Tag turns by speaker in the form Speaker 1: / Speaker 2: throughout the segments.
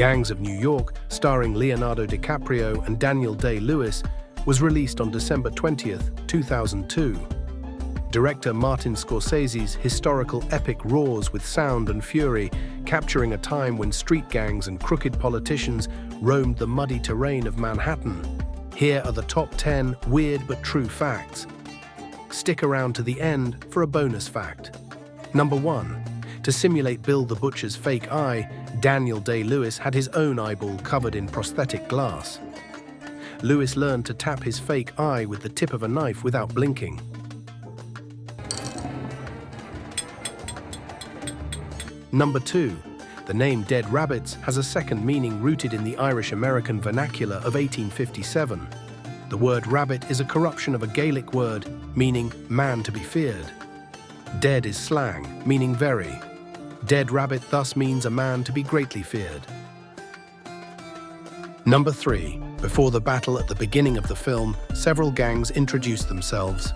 Speaker 1: Gangs of New York, starring Leonardo DiCaprio and Daniel Day-Lewis, was released on December 20th, 2002. Director Martin Scorsese's historical epic roars with sound and fury, capturing a time when street gangs and crooked politicians roamed the muddy terrain of Manhattan. Here are the top 10 weird but true facts. Stick around to the end for a bonus fact. Number 1. To simulate Bill the Butcher's fake eye, Daniel Day-Lewis had his own eyeball covered in prosthetic glass. Lewis learned to tap his fake eye with the tip of a knife without blinking. Number 2. The name Dead Rabbits has a second meaning rooted in the Irish-American vernacular of 1857. The word rabbit is a corruption of a Gaelic word meaning man to be feared. Dead is slang, meaning very. Dead rabbit thus means a man to be greatly feared. Number 3. Before the battle at the beginning of the film, several gangs introduced themselves.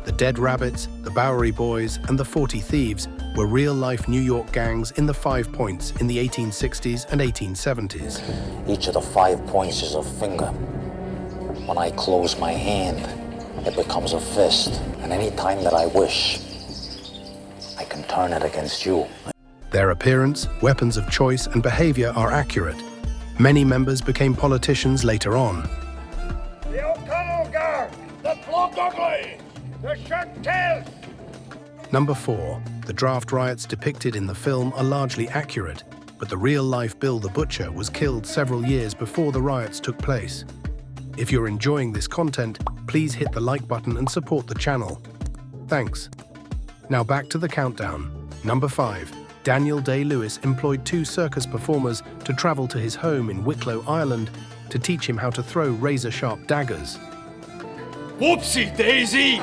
Speaker 1: The Dead Rabbits, the Bowery Boys, and the 40 Thieves were real-life New York gangs in the 5 Points in the 1860s and 1870s.
Speaker 2: Each of the 5 points is a finger. When I close my hand, it becomes a fist. And any time that I wish, I can turn it against you.
Speaker 1: Their appearance, weapons of choice, and behavior are accurate. Many members became politicians later on.
Speaker 3: The O'Connell Gang, the Plumdugleys, the Chantel.
Speaker 1: Number 4. The draft riots depicted in the film are largely accurate, but the real-life Bill the Butcher was killed several years before the riots took place. If you're enjoying this content, please hit the like button and support the channel. Thanks. Now back to the countdown. Number 5. Daniel Day-Lewis employed 2 circus performers to travel to his home in Wicklow, Ireland, to teach him how to throw razor-sharp daggers.
Speaker 3: Whoopsie daisy!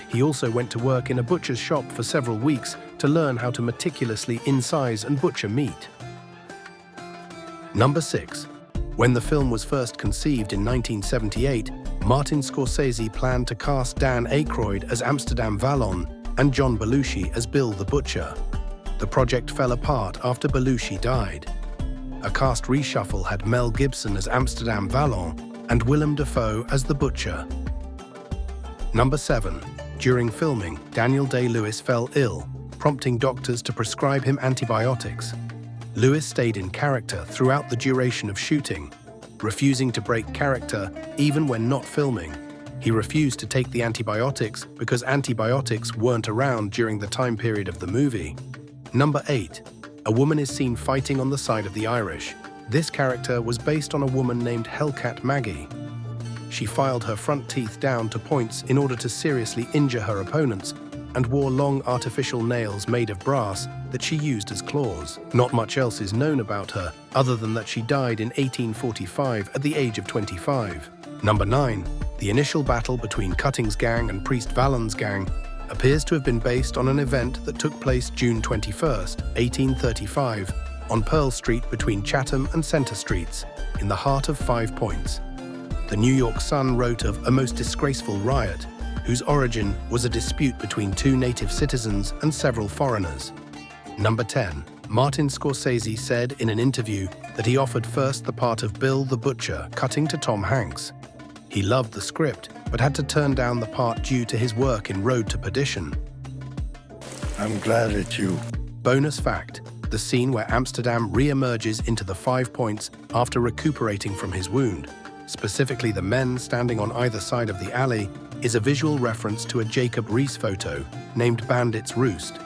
Speaker 1: He also went to work in a butcher's shop for several weeks to learn how to meticulously incise and butcher meat. Number 6. When the film was first conceived in 1978, Martin Scorsese planned to cast Dan Aykroyd as Amsterdam Vallon and John Belushi as Bill the Butcher. The project fell apart after Belushi died. A cast reshuffle had Mel Gibson as Amsterdam Vallon and Willem Dafoe as the Butcher. Number 7. During filming, Daniel Day-Lewis fell ill, prompting doctors to prescribe him antibiotics. Lewis stayed in character throughout the duration of shooting, refusing to break character even when not filming. He refused to take the antibiotics because antibiotics weren't around during the time period of the movie. Number 8. A woman is seen fighting on the side of the Irish. This character was based on a woman named Hellcat Maggie. She filed her front teeth down to points in order to seriously injure her opponents and wore long artificial nails made of brass that she used as claws. Not much else is known about her, other than that she died in 1845 at the age of 25. Number 9. The initial battle between Cutting's gang and Priest Vallon's gang appears to have been based on an event that took place June 21st, 1835, on Pearl Street between Chatham and Center Streets, in the heart of 5 Points. The New York Sun wrote of a most disgraceful riot, whose origin was a dispute between 2 native citizens and several foreigners. Number 10. Martin Scorsese said in an interview that he offered first the part of Bill the Butcher, Cutting, to Tom Hanks. He loved the script, but had to turn down the part due to his work in Road to Perdition.
Speaker 4: I'm glad it's you.
Speaker 1: Bonus fact: the scene where Amsterdam re-emerges into the 5 Points after recuperating from his wound, specifically the men standing on either side of the alley, is a visual reference to a Jacob Riis photo named Bandit's Roost.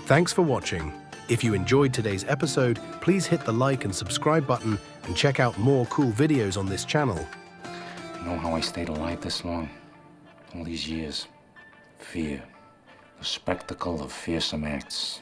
Speaker 1: Thanks for watching. If you enjoyed today's episode, please hit the like and subscribe button and check out more cool videos on this channel.
Speaker 5: You know how I stayed alive this long? All these years. Fear. The spectacle of fearsome acts.